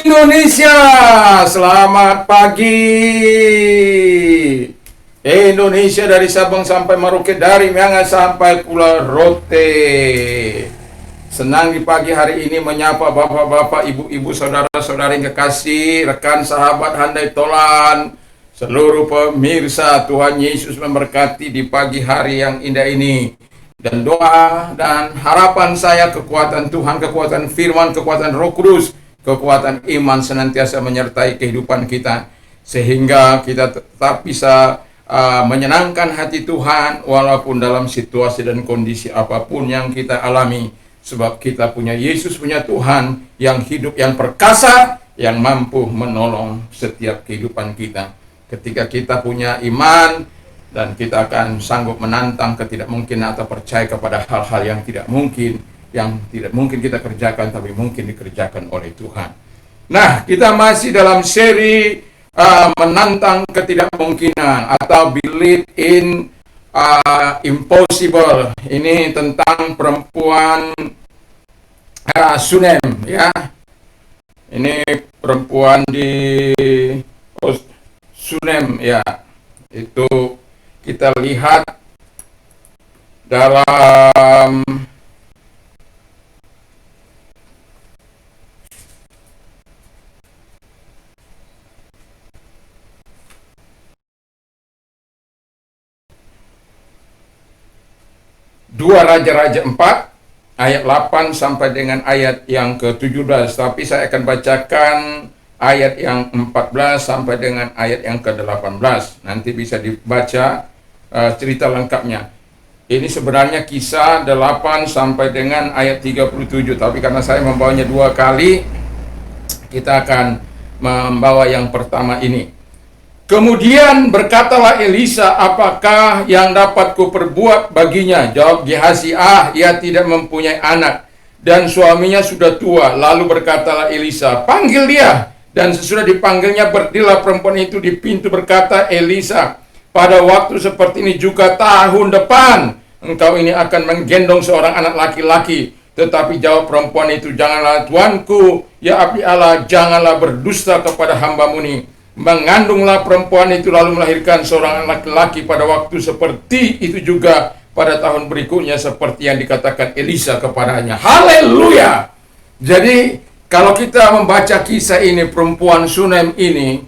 Indonesia, selamat pagi. Indonesia dari Sabang sampai Merauke, dari Miangas sampai Pulau Rote. Senang di pagi hari ini menyapa bapak-bapak, ibu-ibu, saudara-saudara yang kekasih, rekan sahabat handai tolan, seluruh pemirsa. Tuhan Yesus memberkati di pagi hari yang indah ini. Dan doa dan harapan saya, kekuatan Tuhan, kekuatan firman, kekuatan Roh Kudus, kekuatan iman senantiasa menyertai kehidupan kita, sehingga kita tetap bisa menyenangkan hati Tuhan walaupun dalam situasi dan kondisi apapun yang kita alami, sebab kita punya Yesus, punya Tuhan yang hidup, yang perkasa, yang mampu menolong setiap kehidupan kita. Ketika kita punya iman, dan kita akan sanggup menantang ketidakmungkinan atau percaya kepada hal-hal yang tidak mungkin kita kerjakan, tapi mungkin dikerjakan oleh Tuhan. Nah, kita masih dalam seri menantang ketidakmungkinan atau believe in impossible. Ini tentang perempuan Sunem, ya. Ini perempuan di Sunem, ya. Itu kita lihat dalam Dua Raja-Raja 4 ayat 8 sampai dengan ayat yang ke-17, tapi saya akan bacakan ayat yang 14 sampai dengan ayat yang ke-18. Nanti bisa dibaca cerita lengkapnya. Ini sebenarnya kisah 8 sampai dengan ayat 37, tapi karena saya membawanya dua kali, kita akan membawa yang pertama ini. Kemudian berkatalah Elisa, apakah yang dapat kuperbuat baginya? Jawab Gehazi, ia tidak mempunyai anak, dan suaminya sudah tua. Lalu berkatalah Elisa, panggil dia. Dan sesudah dipanggilnya, berdirilah perempuan itu di pintu. Berkata Elisa, pada waktu seperti ini juga tahun depan, engkau ini akan menggendong seorang anak laki-laki. Tetapi jawab perempuan itu, janganlah tuanku, ya abdi Allah, janganlah berdusta kepada hambamu ini. Mengandunglah perempuan itu lalu melahirkan seorang anak laki-laki. Pada waktu seperti itu juga pada tahun berikutnya, seperti yang dikatakan Elisa kepadanya. Haleluya. Jadi kalau kita membaca kisah ini, perempuan Sunem ini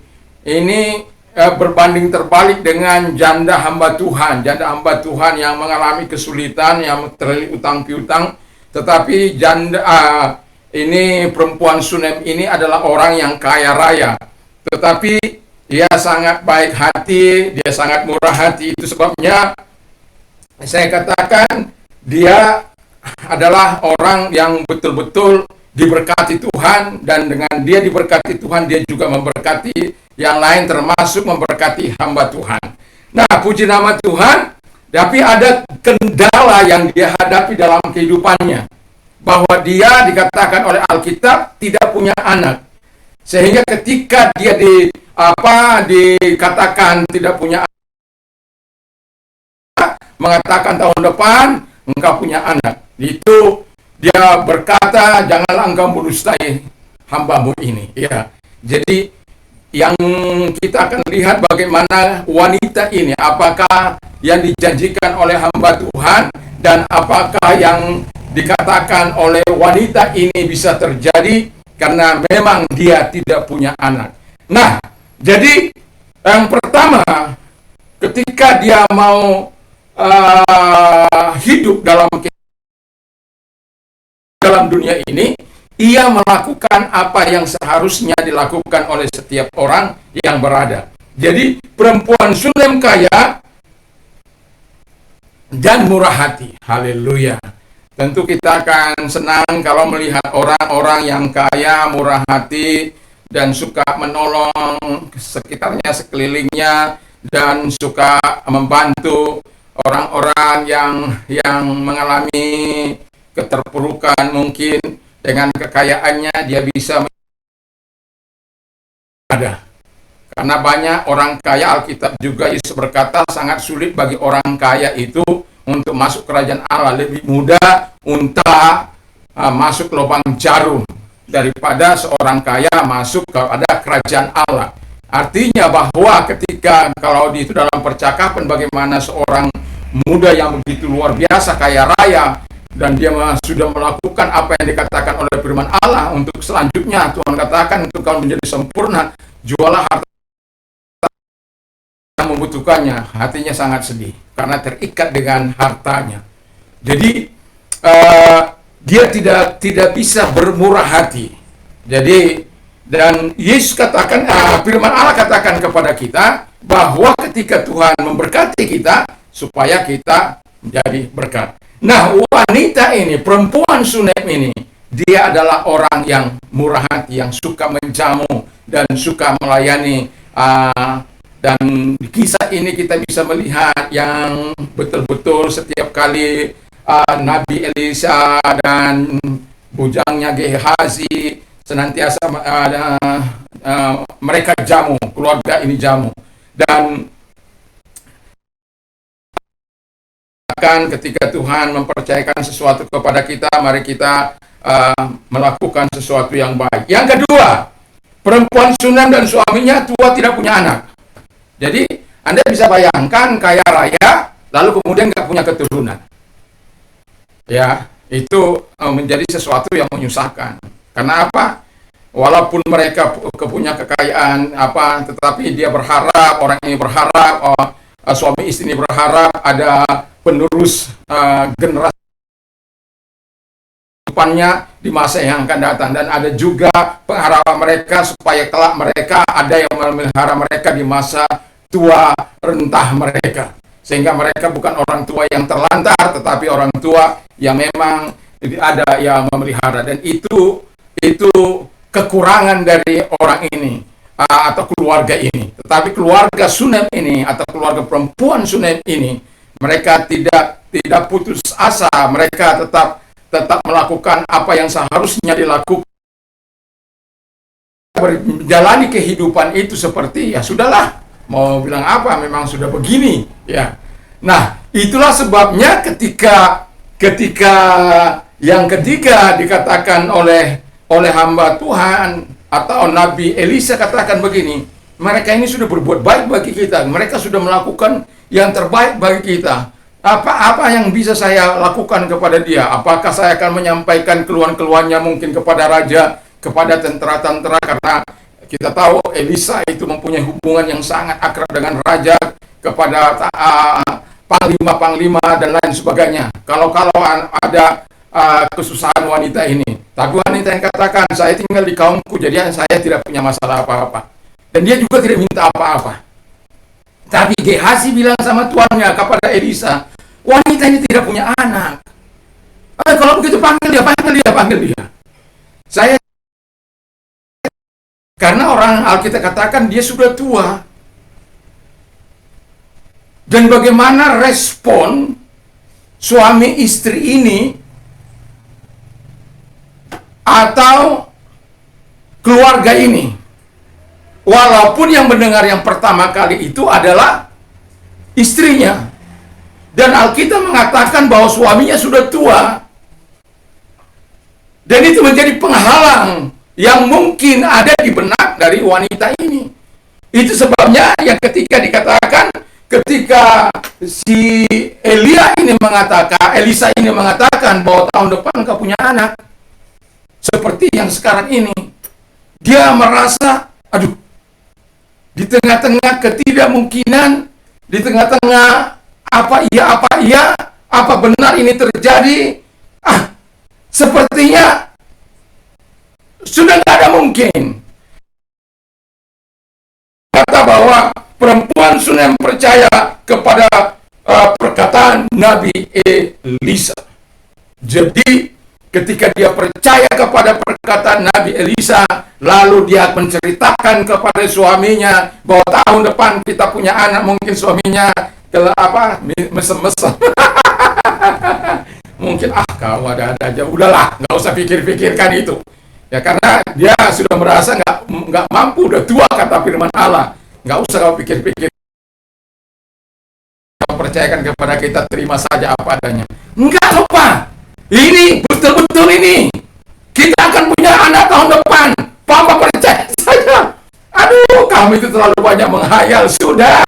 berbanding terbalik dengan janda hamba Tuhan. Janda hamba Tuhan yang mengalami kesulitan, yang terlilit utang piutang. Tetapi ini perempuan Sunem ini adalah orang yang kaya raya. Tetapi dia sangat baik hati, dia sangat murah hati. Itu sebabnya saya katakan dia adalah orang yang betul-betul diberkati Tuhan, dan dengan dia diberkati Tuhan, dia juga memberkati yang lain, termasuk memberkati hamba Tuhan. Nah, puji nama Tuhan. Tapi ada kendala yang dia hadapi dalam kehidupannya, bahwa dia dikatakan oleh Alkitab tidak punya anak. Sehingga ketika dia dikatakan tidak punya anak, mengatakan tahun depan engkau punya anak, itu dia berkata, janganlah engkau mendustai hambamu ini, ya. Jadi yang kita akan lihat bagaimana wanita ini, apakah yang dijanjikan oleh hamba Tuhan, dan apakah yang dikatakan oleh wanita ini bisa terjadi, karena memang dia tidak punya anak. Nah, jadi yang pertama, ketika dia mau hidup dalam dunia ini, ia melakukan apa yang seharusnya dilakukan oleh setiap orang yang berada. Jadi perempuan Sunem kaya dan murah hati. Haleluya. Tentu kita akan senang kalau melihat orang-orang yang kaya, murah hati, dan suka menolong sekitarnya, sekelilingnya, dan suka membantu orang-orang yang mengalami keterpurukan. Mungkin dengan kekayaannya dia bisa ada. Karena banyak orang kaya, Alkitab juga Yesus berkata sangat sulit bagi orang kaya itu untuk masuk kerajaan Allah. Lebih mudah unta masuk lubang jarum daripada seorang kaya masuk kepada kerajaan Allah. Artinya bahwa ketika kalau itu dalam percakapan bagaimana seorang muda yang begitu luar biasa kaya raya dan dia sudah melakukan apa yang dikatakan oleh firman Allah, untuk selanjutnya Tuhan katakan untuk kau menjadi sempurna, jualah harta yang membutuhkannya. Hatinya sangat sedih karena terikat dengan hartanya. Jadi dia tidak bisa bermurah hati. Jadi dan Yesus katakan, firman Allah katakan kepada kita bahwa ketika Tuhan memberkati kita supaya kita menjadi berkat. Nah, wanita ini, perempuan Sunem ini, dia adalah orang yang murah hati, yang suka menjamu dan suka melayani. Dan di kisah ini kita bisa melihat yang betul-betul setiap kali Nabi Elisa dan bujangnya Gehazi senantiasa mereka jamu, keluarga ini jamu. Dan ketika Tuhan mempercayakan sesuatu kepada kita, mari kita melakukan sesuatu yang baik. Yang kedua, perempuan Sunem dan suaminya tua tidak punya anak. Jadi Anda bisa bayangkan kaya raya lalu kemudian nggak punya keturunan. Ya, itu menjadi sesuatu yang menyusahkan. Karena apa? Walaupun mereka punya kekayaan tetapi dia berharap, orang ini berharap, suami istri ini berharap ada penerus generasi depannya di masa yang akan datang, dan ada juga pengharapan mereka supaya kelak mereka ada yang memelihara mereka di masa tua rentah mereka, sehingga mereka bukan orang tua yang terlantar tetapi orang tua yang memang ada yang memelihara. Dan itu kekurangan dari orang ini atau keluarga ini. Tetapi keluarga Sunem ini atau keluarga perempuan Sunem ini, mereka tidak putus asa, mereka tetap melakukan apa yang seharusnya dilakukan, menjalani kehidupan itu seperti ya sudahlah, mau bilang apa, memang sudah begini ya. Nah, itulah sebabnya ketika yang ketiga dikatakan oleh hamba Tuhan atau Nabi Elisa katakan begini, mereka ini sudah berbuat baik bagi kita, mereka sudah melakukan yang terbaik bagi kita. Apa yang bisa saya lakukan kepada dia? Apakah saya akan menyampaikan keluhan-keluhannya mungkin kepada raja, kepada tentara-tentara, karena kita tahu Elisa itu mempunyai hubungan yang sangat akrab dengan raja, kepada panglima-panglima dan lain sebagainya. Kalau ada kesusahan wanita ini, tapi wanita yang katakan saya tinggal di kaumku, jadi saya tidak punya masalah apa-apa, dan dia juga tidak minta apa-apa. Tapi Gehazi bilang sama tuannya kepada Elisa, wanita ini tidak punya anak. Kalau begitu panggil dia. Saya, karena orang Alkitab katakan dia sudah tua. Dan bagaimana respon suami istri ini atau keluarga ini? Walaupun yang mendengar yang pertama kali itu adalah istrinya. Dan Alkitab mengatakan bahwa suaminya sudah tua. Dan itu menjadi penghalang yang mungkin ada di benak dari wanita ini. Itu sebabnya yang ketika dikatakan, ketika si Elisa ini mengatakan bahwa tahun depan kau punya anak. Seperti yang sekarang ini. Dia merasa, aduh, di tengah-tengah ketidakmungkinan, di tengah-tengah apa benar ini terjadi, sepertinya sudah tidak ada mungkin. Kata bahwa perempuan Sunem percaya kepada perkataan Nabi Elisa. Jadi ketika dia percaya kepada perkataan Nabi Elisa, lalu dia menceritakan kepada suaminya bahwa tahun depan kita punya anak. Mungkin suaminya mesem-mesem. Mungkin kau ada aja, udahlah, nggak usah pikir-pikirkan itu. Ya karena dia sudah merasa nggak mampu, udah tua kata firman Allah. Nggak usah kau pikir-pikir. Kau percayakan kepada kita, terima saja apa adanya. Enggak lupa. Ini betul-betul ini. Kita akan punya anak tahun Kamu itu terlalu banyak menghayal. Sudah,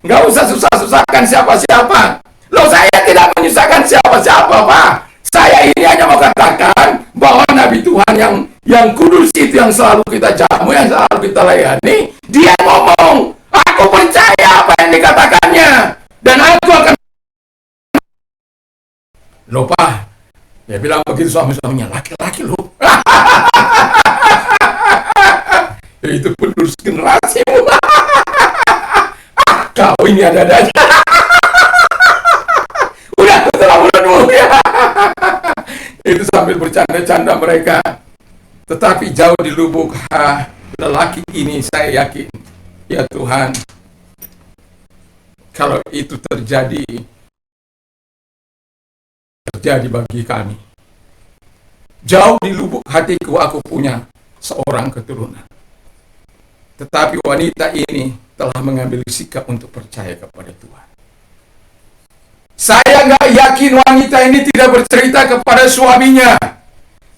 nggak usah susah-susahkan siapa-siapa. Loh, saya tidak menyusahkan siapa-siapa, Pak. Saya ini hanya mau katakan bahwa Nabi Tuhan yang kudus itu, yang selalu kita jamu, yang selalu kita layani, dia ngomong, aku percaya apa yang dikatakannya, dan aku akan. Lupa, dia bilang begitu suami-suaminya, laki-laki lu. Itu penerus generasimu. Kau ini ada-ada aja. Udah, terlalu dulu ya. Itu sambil bercanda-canda mereka. Tetapi jauh di lubuk lelaki ini, saya yakin, ya Tuhan, kalau itu terjadi bagi kami. Jauh di lubuk hatiku aku punya seorang keturunan. Tetapi wanita ini telah mengambil sikap untuk percaya kepada Tuhan. Saya nggak yakin wanita ini tidak bercerita kepada suaminya.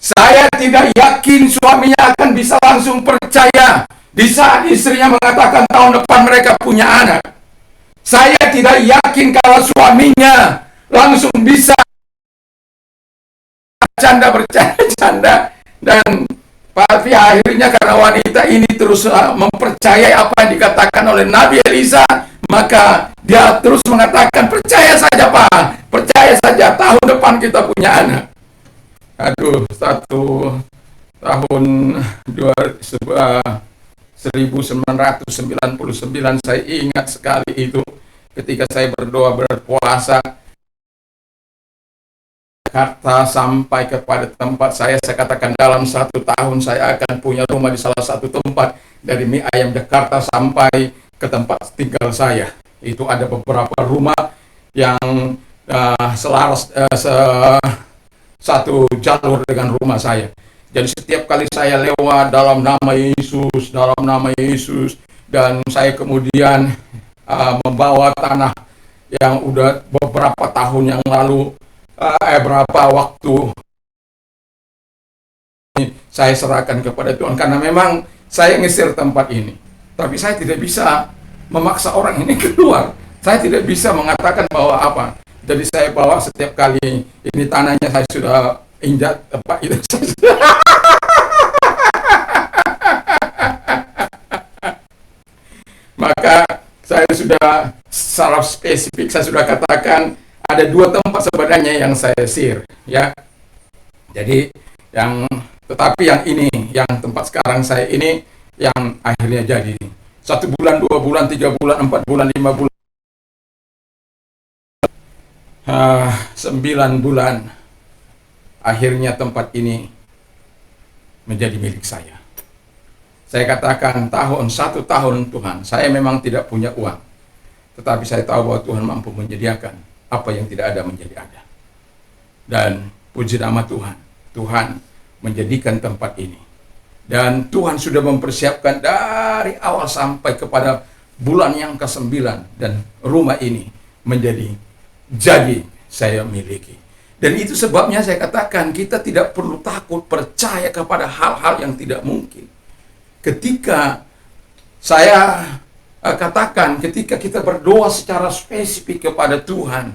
Saya tidak yakin suaminya akan bisa langsung percaya di saat istrinya mengatakan tahun depan mereka punya anak. Saya tidak yakin kalau suaminya langsung bisa bercanda dan tapi akhirnya karena wanita ini terus mempercayai apa yang dikatakan oleh Nabi Elisa, maka dia terus mengatakan, percaya saja Pak, percaya saja tahun depan kita punya anak. Aduh, satu tahun 1999 saya ingat sekali itu ketika saya berdoa berpuasa Jakarta sampai kepada tempat saya katakan dalam 1 tahun saya akan punya rumah di salah satu tempat dari mie ayam Jakarta sampai ke tempat tinggal saya. Itu ada beberapa rumah yang selaras satu jalur dengan rumah saya. Jadi setiap kali saya lewat dalam nama Yesus, dan saya kemudian membawa tanah yang udah beberapa tahun yang lalu, berapa waktu saya serahkan kepada Tuhan, karena memang saya ngisir tempat ini, tapi saya tidak bisa memaksa orang ini keluar. Saya tidak bisa mengatakan bahwa apa. Jadi saya bawa setiap kali ini tanahnya saya sudah injak tempat itu. Maka saya sudah secara spesifik saya sudah katakan ada 2 tempat sebenarnya yang saya sir, ya. Jadi tetapi yang ini, yang tempat sekarang saya ini, yang akhirnya jadi 1 bulan, 2 bulan, 3 bulan, 4 bulan, 5 bulan, 9 bulan, akhirnya tempat ini menjadi milik saya. Saya katakan 1 tahun Tuhan, saya memang tidak punya uang, tetapi saya tahu bahwa Tuhan mampu menyediakan apa yang tidak ada menjadi ada. Dan puji nama Tuhan, Tuhan menjadikan tempat ini. Dan Tuhan sudah mempersiapkan dari awal sampai kepada bulan yang ke-9, dan rumah ini jadi saya miliki. Dan itu sebabnya saya katakan kita tidak perlu takut percaya kepada hal-hal yang tidak mungkin. Ketika saya katakan, ketika kita berdoa secara spesifik kepada Tuhan,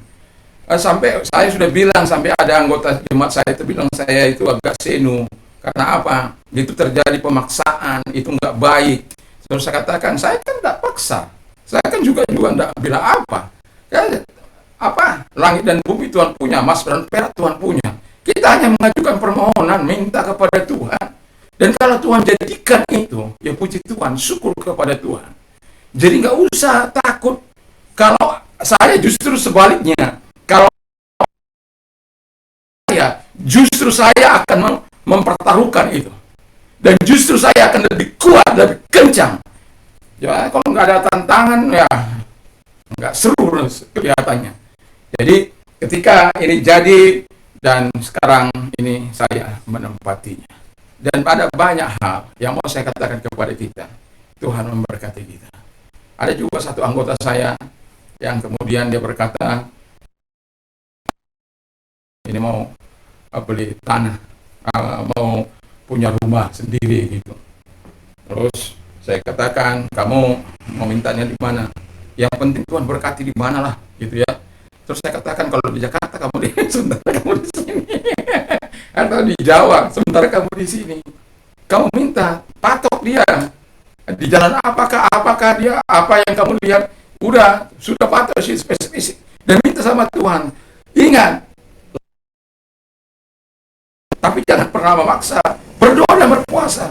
sampai saya sudah bilang, sampai ada anggota jemaat saya itu bilang saya itu agak senu. Karena apa? Itu terjadi pemaksaan, itu nggak baik. Terus saya katakan, saya kan tidak paksa. Saya kan juga tidak bilang apa. Ya, apa? Langit dan bumi Tuhan punya, emas dan perak Tuhan punya. Kita hanya mengajukan permohonan, minta kepada Tuhan. Dan kalau Tuhan jadikan itu, ya puji Tuhan, syukur kepada Tuhan. Jadi nggak usah takut. Kalau saya justru sebaliknya, kalau justru saya akan mempertaruhkan itu, dan justru saya akan lebih kuat, lebih kencang. Ya kalau nggak ada tantangan, ya nggak seru kelihatannya. Jadi ketika ini jadi, dan sekarang ini saya menempatinya. Dan ada banyak hal yang mau saya katakan kepada kita. Tuhan memberkati kita. Ada juga satu anggota saya yang kemudian dia berkata, ini mau beli tanah, mau punya rumah sendiri gitu. Terus Saya katakan, kamu mau mintanya di mana? Yang penting Tuhan berkati di mana lah, gitu ya. Terus saya katakan, kalau di Jakarta kamu di sementara kamu di sini, atau di Jawa sementara kamu di sini. Kamu minta, patok dia di jalan, apakah dia apa yang kamu lihat, udah sudah patok sih spesifik dan minta sama Tuhan. Ingat, tapi jangan pernah memaksa, berdoa dan berpuasa.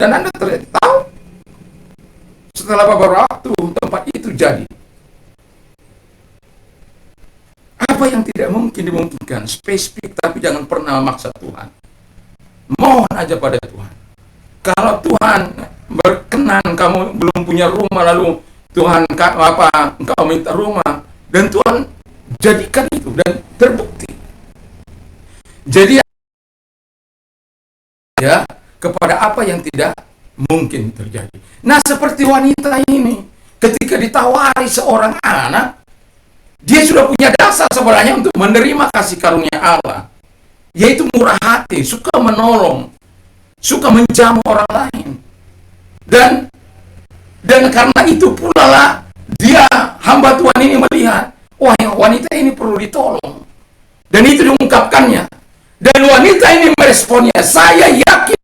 Dan Anda tahu, setelah beberapa waktu tempat itu jadi. Apa yang tidak mungkin dimungkinkan, spesifik, tapi jangan pernah memaksa Tuhan. Mohon aja pada Tuhan. Kalau Tuhan berkenan kamu belum punya rumah, lalu Tuhan engkau minta rumah, dan Tuhan jadikan itu dan terbukti. Jadi ya kepada apa yang tidak mungkin terjadi. Nah, seperti wanita ini, ketika ditawari seorang anak, dia sudah punya dasar sebenarnya untuk menerima kasih karunia Allah, yaitu murah hati, suka menolong, suka menjamu orang lain. Dan karena itu pula lah dia, hamba Tuhan ini, melihat, wah, yang wanita ini perlu ditolong. Dan itu diungkapkannya. Dan wanita ini meresponnya, saya yakin,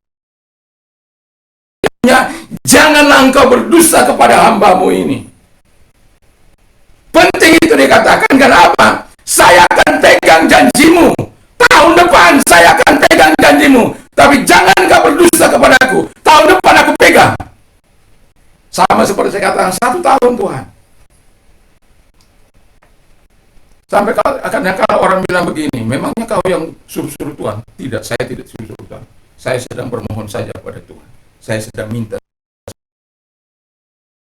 janganlah engkau berdusta kepada hambamu ini. Penting itu dikatakan, kenapa? Saya akan pegang janjimu. Tahun depan saya akan pegang janjimu. Tapi jangan engkau berdusta kepadaku. Tahun depan aku pegang. Sama seperti saya katakan, 1 tahun Tuhan. Sampai kalau orang bilang begini, memangnya kau yang suruh-suruh Tuhan? Tidak, saya tidak suruh-suruh Tuhan. Saya sedang bermohon saja pada Tuhan. Saya sedang minta.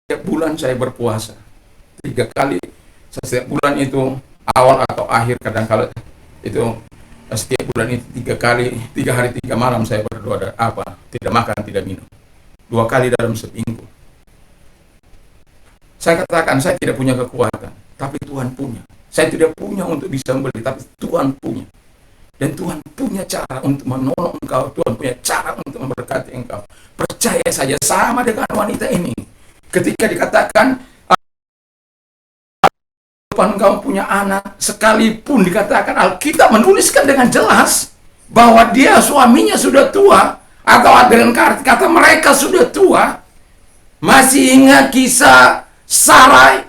Setiap bulan saya berpuasa 3 kali. Setiap bulan itu awal atau akhir, kadang-kala itu setiap bulan itu 3 kali, 3 hari 3 malam saya berdoa, tidak makan, tidak minum. 2 kali dalam seminggu. Saya katakan, saya tidak punya kekuatan, tapi Tuhan punya. Saya tidak punya untuk bisa membeli, tapi Tuhan punya. Dan Tuhan punya cara untuk menolong engkau. Tuhan punya cara untuk memberkati engkau. Percaya saja, sama dengan wanita ini. Ketika dikatakan, engkau punya anak, sekalipun dikatakan Alkitab menuliskan dengan jelas bahwa dia suaminya sudah tua, atau dengan kata mereka sudah tua. Masih ingat kisah Sarai?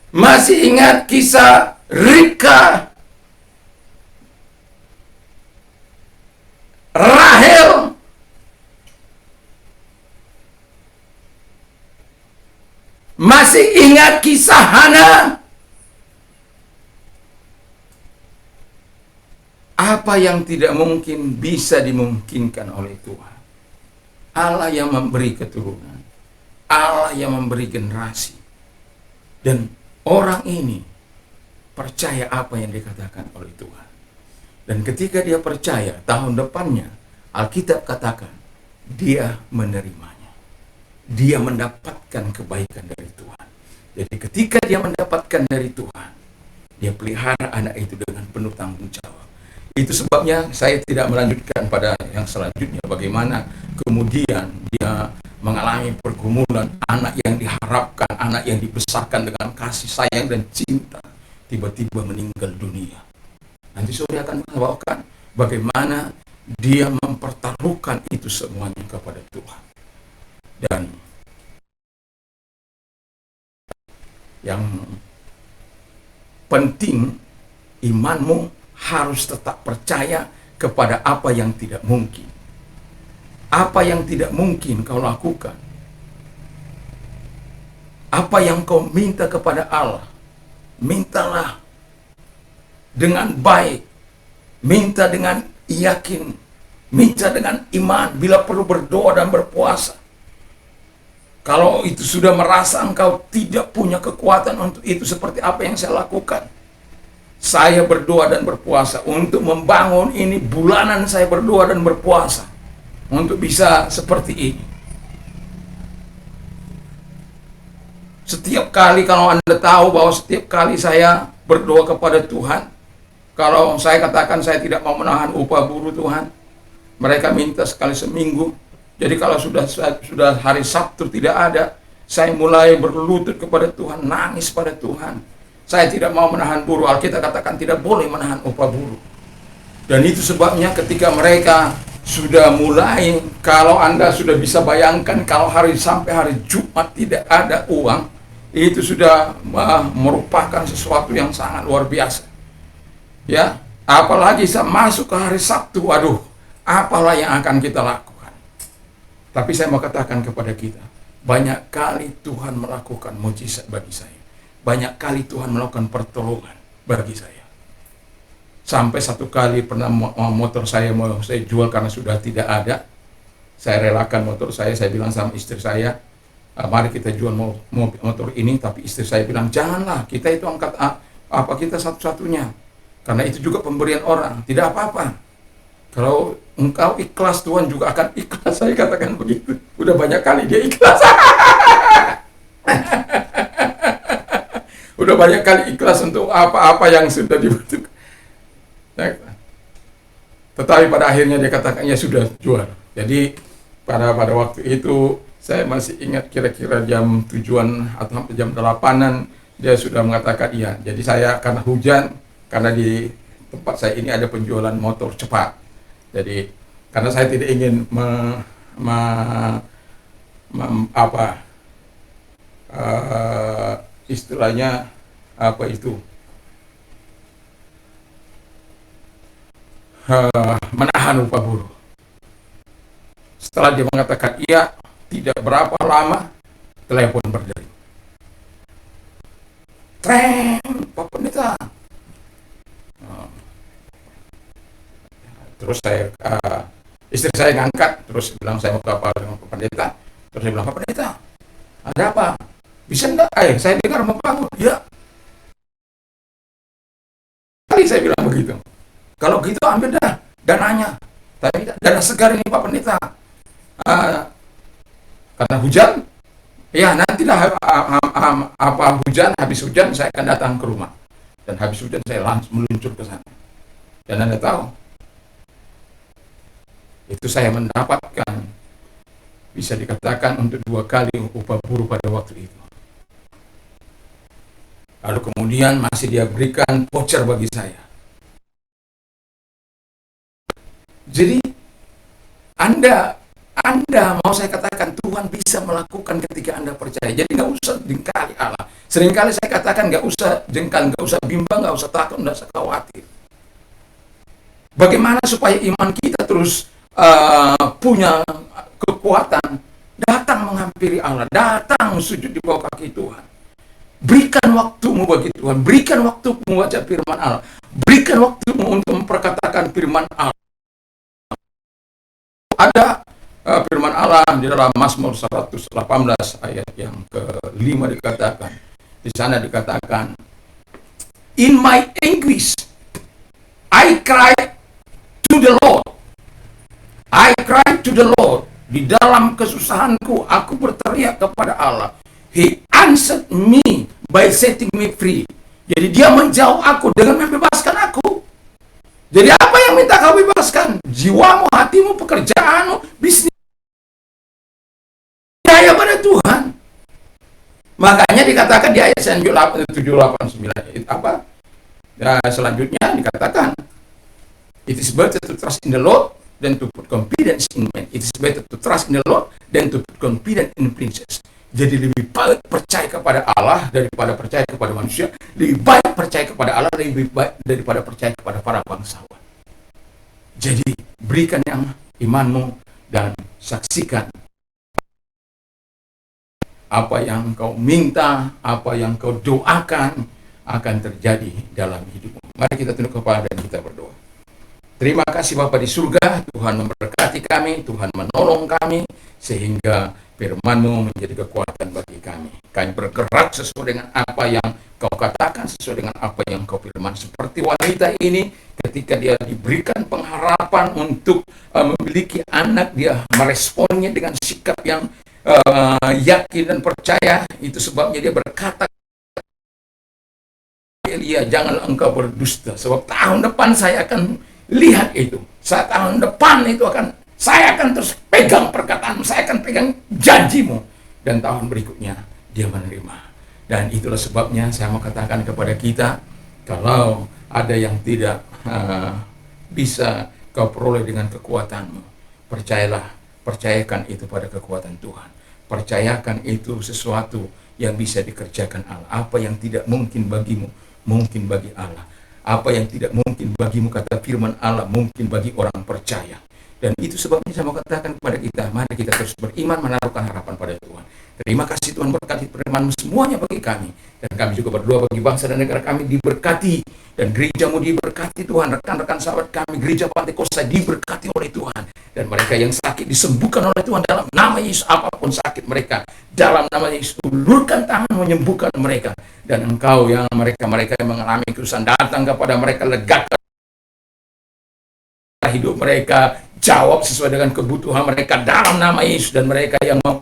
Masih ingat kisah Ribka, Rahel? Masih ingat kisah Hana? Apa yang tidak mungkin bisa dimungkinkan oleh Tuhan. Allah yang memberi keturunan, Allah yang memberi generasi. Dan orang ini percaya apa yang dikatakan oleh Tuhan. Dan ketika dia percaya, tahun depannya Alkitab katakan dia menerimanya. Dia mendapatkan kebaikan dari Tuhan. Jadi ketika dia mendapatkan dari Tuhan, dia pelihara anak itu dengan penuh tanggung jawab. Itu sebabnya saya tidak melanjutkan pada yang selanjutnya, bagaimana kemudian dia mengalami pergumulan, anak yang diharapkan, anak yang dibesarkan dengan kasih sayang dan cinta, tiba-tiba meninggal dunia. Nanti saudara akan membawakan bagaimana dia mempertaruhkan itu semuanya kepada Tuhan. Dan yang penting, imanmu harus tetap percaya kepada apa yang tidak mungkin. Apa yang tidak mungkin kau lakukan, apa yang kau minta kepada Allah, mintalah dengan baik, minta dengan yakin, minta dengan iman, bila perlu berdoa dan berpuasa. Kalau itu sudah merasa engkau tidak punya kekuatan untuk itu, seperti apa yang saya lakukan, saya berdoa dan berpuasa untuk membangun ini, bulanan saya berdoa dan berpuasa untuk bisa seperti ini. Setiap kali, kalau Anda tahu bahwa setiap kali saya berdoa kepada Tuhan, kalau saya katakan saya tidak mau menahan upah buruh Tuhan, mereka minta sekali seminggu, Jadi kalau sudah hari Sabtu tidak ada, saya mulai berlutut kepada Tuhan, nangis pada Tuhan. Saya tidak mau menahan buruh. Alkitab katakan tidak boleh menahan upah buruh. Dan itu sebabnya ketika mereka sudah mulai, kalau Anda sudah bisa bayangkan kalau sampai hari Jumat tidak ada uang, itu sudah merupakan sesuatu yang sangat luar biasa. Ya, apalagi masuk ke hari Sabtu, waduh, apalah yang akan kita lakukan. Tapi saya mau katakan kepada kita, banyak kali Tuhan melakukan mujizat bagi saya. Banyak kali Tuhan melakukan pertolongan bagi saya. Sampai satu kali pernah motor saya mau saya jual karena sudah tidak ada. Saya relakan motor saya bilang sama istri saya, mari kita jual motor ini. Tapi istri saya bilang, janganlah, kita itu angkat apa kita satu-satunya. Karena itu juga pemberian orang, tidak apa-apa. Kalau engkau ikhlas, Tuhan juga akan ikhlas. Saya katakan begitu. Udah banyak kali dia ikhlas. Udah banyak kali ikhlas untuk apa-apa yang sudah dibutuhkan. Tetapi pada akhirnya dia katakan, ya sudah jual. Jadi pada waktu itu saya masih ingat kira-kira jam 7-an atau jam 8-an dia sudah mengatakan iya. Jadi saya karena hujan, karena di tempat saya ini ada penjualan motor cepat. Jadi karena saya tidak ingin istilahnya apa itu menahan upah buruh. Setelah dia mengatakan iya, tidak berapa lama telepon berdering. Treng, Pak Pendeta. Terus istri saya ngangkat, terus bilang saya mau ke dengan Pak Pendeta. Terus saya bilang, Pak Pendeta, ada apa? Bisa enggak? Saya dengar mau bangun. Ya. Kali saya bilang begitu. Kalau gitu ambil dah dananya. Tapi dana segar ini Pak Pendeta. Karena hujan, ya nantilah hujan, habis hujan saya akan datang ke rumah. Dan habis hujan saya langsung meluncur ke sana. Dan Anda tahu, itu saya mendapatkan, bisa dikatakan untuk 2 kali upah buruh pada waktu itu. Lalu kemudian masih dia berikan voucher bagi saya. Jadi Anda mau saya katakan Tuhan bisa melakukan ketika Anda percaya. Jadi nggak usah jengkali Allah. Seringkali saya katakan nggak usah jengkal, nggak usah bimbang, nggak usah takut, nggak usah khawatir. Bagaimana supaya iman kita terus punya kekuatan? Datang menghampiri Allah, datang sujud di bawah kaki Tuhan. Berikan waktumu bagi Tuhan, berikan waktumu membaca firman Allah, berikan waktumu untuk memperkatakan firman Allah. Ada firman Allah di dalam Mazmur 118 ayat yang ke-5 dikatakan. Di sana dikatakan, in my anguish I cry to the Lord. I cry to the Lord. Di dalam kesusahanku aku berteriak kepada Allah. He answered me by setting me free. Jadi dia menjauh aku dengan membebaskan aku. Jadi apa yang minta kau bebaskan? Jiwamu, hatimu, pekerjaanmu, bisnis. Percaya pada Tuhan. Makanya dikatakan di ayat 789 apa? Ya, selanjutnya dikatakan, it is better to trust in the Lord than to put confidence in man. It is better to trust in the Lord than to put confidence in princes. Jadi lebih baik percaya kepada Allah daripada percaya kepada manusia. Lebih baik percaya kepada Allah lebih baik daripada percaya kepada para bangsawan. Jadi berikan yang imanmu dan saksikan apa yang kau minta, apa yang kau doakan akan terjadi dalam hidupmu. Mari kita tunduk kepala dan kita berdoa. Terima kasih Bapa di surga, Tuhan memberkati kami, Tuhan menolong kami, sehingga firman-Mu menjadi kekuatan bagi kami. Kami bergerak sesuai dengan apa yang Kau katakan, sesuai dengan apa yang Kau firman. Seperti wanita ini, ketika dia diberikan pengharapan untuk memiliki anak, dia meresponnya dengan sikap yang yakin dan percaya. Itu sebabnya dia berkata, Elia, janganlah engkau berdusta, sebab tahun depan saya akan lihat itu. Saat tahun depan itu akan Saya akan terus pegang perkataanmu, saya akan pegang janjimu. Dan tahun berikutnya dia menerima. Dan itulah sebabnya saya mau katakan kepada kita, kalau ada yang tidak bisa kau peroleh dengan kekuatanmu, percayakan itu pada kekuatan Tuhan. Percayakan itu sesuatu yang bisa dikerjakan Allah. Apa yang tidak mungkin bagimu, mungkin bagi Allah. Apa yang tidak mungkin bagimu, kata firman Allah, mungkin bagi orang percaya. Dan itu sebabnya saya mau katakan kepada kita, mari kita terus beriman, menaruhkan harapan pada Tuhan. Terima kasih Tuhan, berkati firman-Mu semuanya bagi kami. Dan kami juga berdoa bagi bangsa dan negara kami diberkati. Dan gereja-Mu diberkati Tuhan. Rekan-rekan sahabat kami, gereja Pantekosta diberkati oleh Tuhan. Dan mereka yang sakit disembuhkan oleh Tuhan dalam nama Yesus. Apapun sakit mereka, dalam nama Yesus, ulurkan tangan menyembuhkan mereka. Dan Engkau yang mereka yang mengalami kesusahan, datang kepada mereka, legakan hidup mereka, jawab sesuai dengan kebutuhan mereka dalam nama Yesus. Dan mereka yang mau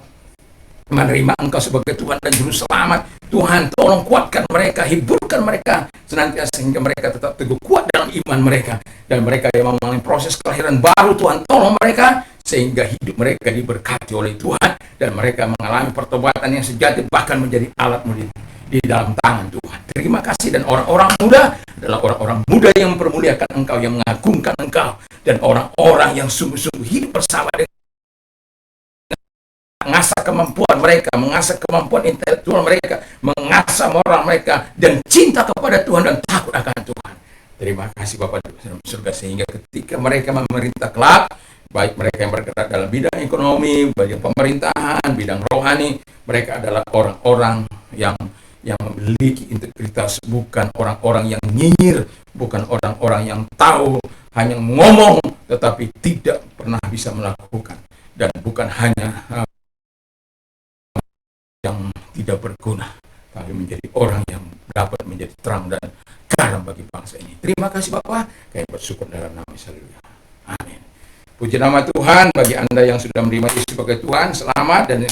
menerima Engkau sebagai Tuhan dan Juru Selamat, Tuhan tolong kuatkan mereka, hiburkan mereka senantiasa sehingga mereka tetap teguh kuat dalam iman mereka. Dan mereka yang mengalami proses kelahiran baru, Tuhan tolong mereka sehingga hidup mereka diberkati oleh Tuhan. Dan mereka mengalami pertobatan yang sejati, bahkan menjadi alat di dalam tangan Tuhan. Terima kasih. Dan orang-orang muda adalah orang-orang muda yang mempermuliakan Engkau, yang mengagungkan Engkau. Dan orang-orang yang sungguh-sungguh hidup bersama dengan mengasah kemampuan mereka, mengasah kemampuan intelektual mereka, mengasah moral mereka, dan cinta kepada Tuhan dan takut akan Tuhan. Terima kasih Bapa di surga, sehingga ketika mereka memerintah kelak, baik mereka yang bergerak dalam bidang ekonomi, bidang pemerintahan, bidang rohani, mereka adalah orang-orang yang memiliki integritas, bukan orang-orang yang nyinyir, bukan orang-orang yang tahu, hanya ngomong tetapi tidak pernah bisa melakukan, dan bukan hanya yang tidak berguna, tapi menjadi orang yang dapat menjadi terang dan garam bagi bangsa ini. Terima kasih Bapak, kami bersyukur dalam nama Yesus. Amin. Puji nama Tuhan. Bagi Anda yang sudah menerima Yesus sebagai Tuhan, selamat. Dan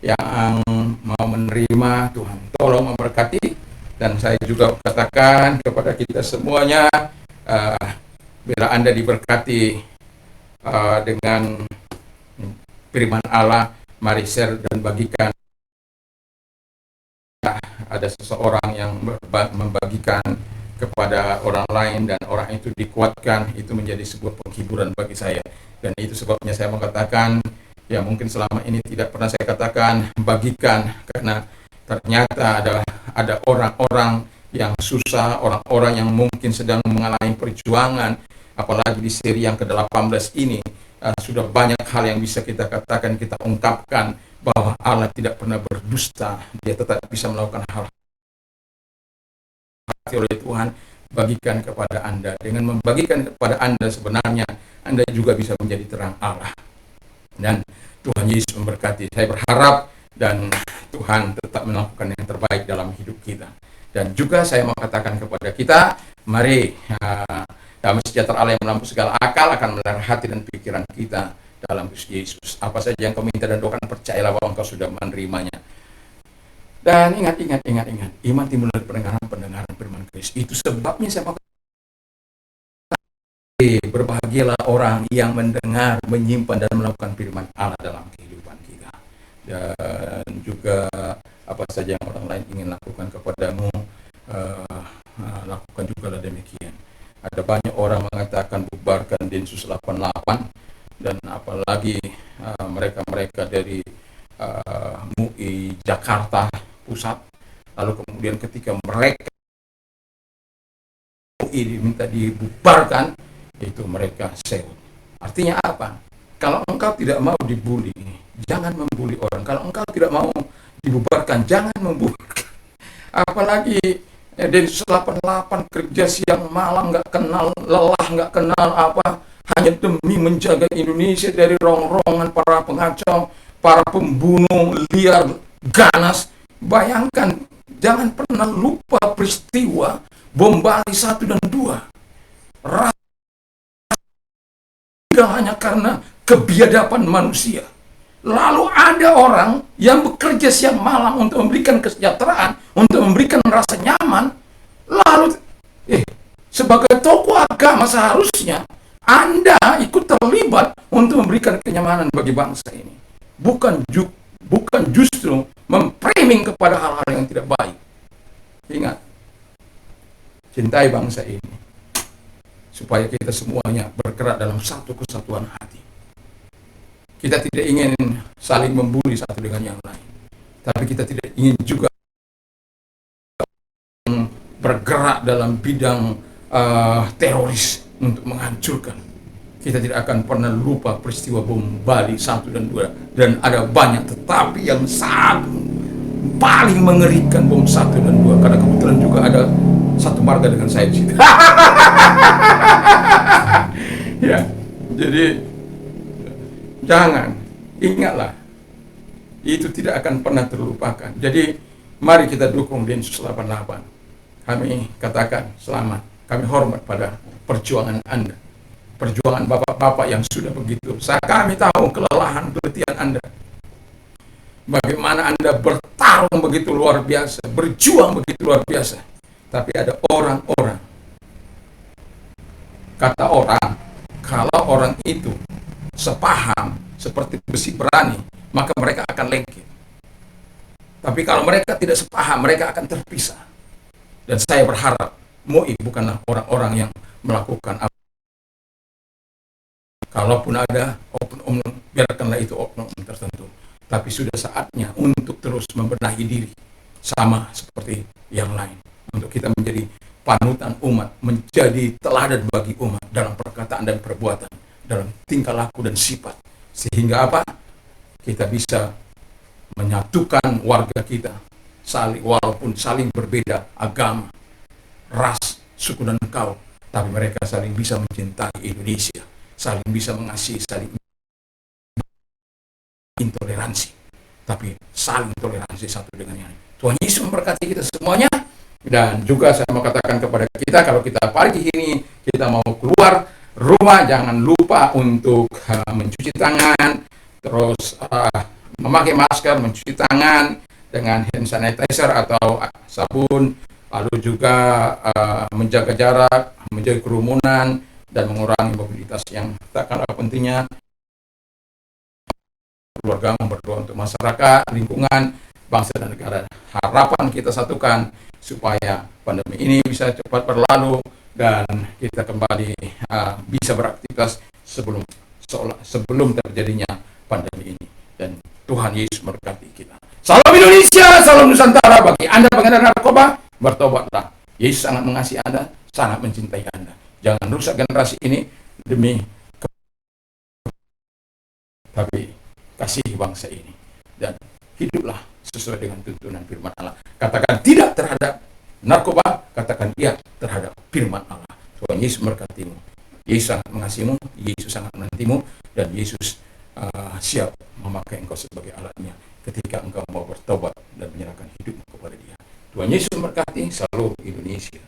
yang mau menerima, Tuhan tolong memberkati. Dan saya juga katakan kepada kita semuanya, bila Anda diberkati dengan firman Allah, mari share dan bagikan. Ada seseorang yang membagikan kepada orang lain dan orang itu dikuatkan, itu menjadi sebuah penghiburan bagi saya. Dan itu sebabnya saya mengatakan, ya mungkin selama ini tidak pernah saya katakan bagikan, karena ternyata ada orang-orang yang susah, orang-orang yang mungkin sedang mengalami perjuangan, apalagi di seri yang ke-18 ini. Sudah banyak hal yang bisa kita katakan, kita ungkapkan, bahwa Allah tidak pernah berdusta. Dia tetap bisa melakukan hal oleh Tuhan. Bagikan kepada Anda. Dengan membagikan kepada Anda, sebenarnya Anda juga bisa menjadi terang Allah. Dan Tuhan Yesus memberkati. Saya berharap dan Tuhan tetap melakukan yang terbaik dalam hidup kita. Dan juga saya mau katakan kepada kita, mari damai sejahtera Allah yang melampaui segala akal akan memelihara hati dan pikiran kita dalam Kristus Yesus. Apa saja yang kau minta dan doakan, percayalah bahwa engkau sudah menerimanya. Dan ingat, iman timbul dari pendengaran firman Kristus. Itu sebabnya saya mau berbahagialah orang yang mendengar, menyimpan dan melakukan firman Allah dalam kehidupan kita. Dan juga apa saja yang orang lain ingin lakukan kepadamu, lakukan juga lah demikian. Ada banyak orang mengatakan bubarkan Densus 88, dan apalagi mereka-mereka dari MUI Jakarta Pusat, lalu kemudian ketika mereka MUI diminta dibubarkan, itu mereka seut. Artinya apa? Kalau engkau tidak mau dibully, jangan membuli orang. Kalau engkau tidak mau dibubarkan, jangan membubarkan. Apalagi Densus 88 kerja siang malam, nggak kenal lelah, nggak kenal apa, hanya demi menjaga Indonesia dari rongrongan para pengacau, para pembunuh liar ganas. Bayangkan, jangan pernah lupa peristiwa bom Bali 1 dan 2. Hanya karena kebiadaban manusia. Lalu ada orang yang bekerja siang malam untuk memberikan kesejahteraan, untuk memberikan rasa nyaman. Lalu sebagai tokoh agama seharusnya Anda ikut terlibat untuk memberikan kenyamanan bagi bangsa ini. Bukan justru memframing kepada hal-hal yang tidak baik. Ingat, cintai bangsa ini supaya kita semuanya bergerak dalam satu kesatuan hati. Kita tidak ingin saling membuli satu dengan yang lain, tapi kita tidak ingin juga bergerak dalam bidang teroris untuk menghancurkan. Kita tidak akan pernah lupa peristiwa bom Bali 1 dan 2, dan ada banyak, tetapi yang paling mengerikan bom 1 dan 2, karena kebetulan juga ada satu marga dengan saya di situ. Ya, jadi jangan, ingatlah, itu tidak akan pernah terlupakan. Jadi mari kita dukung Densus 88. Kami katakan selamat, kami hormat pada perjuangan Anda, perjuangan bapak-bapak yang sudah begitu. Kami tahu kelelahan, keletihan Anda, bagaimana Anda bertarung begitu luar biasa, berjuang begitu luar biasa. Tapi ada orang-orang, kata orang, kalau orang itu sepaham seperti besi berani, maka mereka akan lengket. Tapi kalau mereka tidak sepaham, mereka akan terpisah. Dan saya berharap MUI bukanlah orang-orang yang melakukan apa. Kalaupun ada oknum, biarkanlah itu oknum tertentu. Tapi sudah saatnya untuk terus membenahi diri, sama seperti yang lain. Untuk kita menjadi panutan umat, menjadi teladan bagi umat dalam perkataan dan perbuatan, dalam tingkah laku dan sifat. Sehingga apa? Kita bisa menyatukan warga kita, walaupun saling berbeda agama, ras, suku dan kaum, tapi mereka saling bisa mencintai Indonesia, saling bisa mengasihi, saling intoleransi, tapi saling toleransi satu dengan yang lain. Tuhan Yesus memberkati kita semuanya. Dan juga saya mau katakan kepada kita, kalau kita pagi ini kita mau keluar rumah, jangan lupa untuk mencuci tangan, terus memakai masker, mencuci tangan dengan hand sanitizer atau sabun, lalu juga menjaga jarak, menjaga kerumunan, dan mengurangi mobilitas yang tak kalah pentingnya. Keluarga berdoa untuk masyarakat, lingkungan, bangsa dan negara. Harapan kita satukan supaya pandemi ini bisa cepat berlalu dan kita kembali bisa beraktivitas sebelum terjadinya pandemi ini. Dan Tuhan Yesus memberkati kita. Salam Indonesia, salam Nusantara. Bagi Anda pengendara narkoba, bertobatlah. Yesus sangat mengasihi Anda, sangat mencintai Anda. Jangan rusak generasi ini demi tapi kasih bangsa ini, dan hiduplah sesuai dengan tuntunan firman Allah. Katakan tidak terhadap narkoba, katakan iya terhadap firman Allah. Tuhan Yesus memberkatimu. Yesus sangat mengasihimu, Yesus sangat menantimu, dan Yesus siap memakai engkau sebagai alatnya ketika engkau mau bertobat dan menyerahkan hidupmu kepada Dia. Tuhan Yesus memberkati. Salam Indonesia.